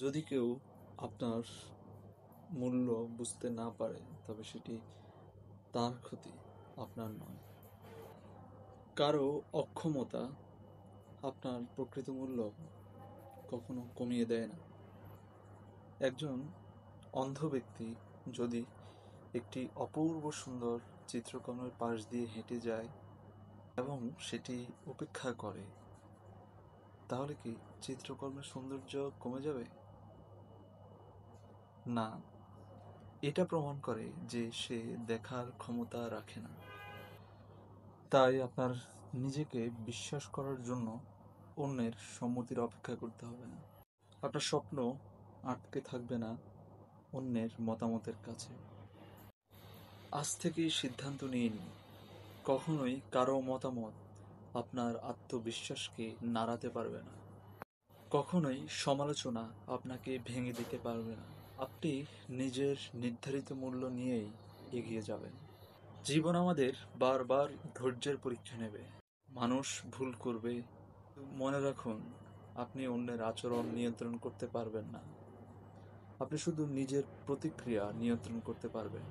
যদি কেউ আপনার মূল্য বুঝতে না পারে তবে সেটি তার ক্ষতি, আপনার নয়। কারো অক্ষমতা আপনার প্রকৃত মূল্য কখনো কমিয়ে দেয় না। একজন অন্ধ ব্যক্তি যদি একটি অপূর্ব সুন্দর চিত্রকর্মের পাশ দিয়ে হেঁটে যায় এবং সেটি উপেক্ষা করে, তাহলে কি চিত্রকর্মের সৌন্দর্য কমে যাবে? না, এটা প্রমাণ করে যে সে দেখার ক্ষমতা রাখে না। তাই আপনার নিজেকে বিশ্বাস করার জন্য অন্যের সম্মতির অপেক্ষা করতে হবে না। আপনার স্বপ্ন আটকে থাকবে না অন্যের মতামতের কাছে। আজ থেকেই সিদ্ধান্ত নিন, কখনোই কারো মতামত আপনার আত্মবিশ্বাসকে নাড়াতে পারবে না। কখনোই সমালোচনা আপনাকে ভেঙে দিতে পারবে না। আপনি নিজের নির্ধারিত মূল্য নিয়েই এগিয়ে যাবেন। জীবন আমাদের বারবার ধৈর্যের পরীক্ষা নেবে। মানুষ ভুল করবে। মনে রাখুন, আপনি অন্যের আচরণ নিয়ন্ত্রণ করতে পারবেন না। আপনি শুধু নিজের প্রতিক্রিয়া নিয়ন্ত্রণ করতে পারবেন।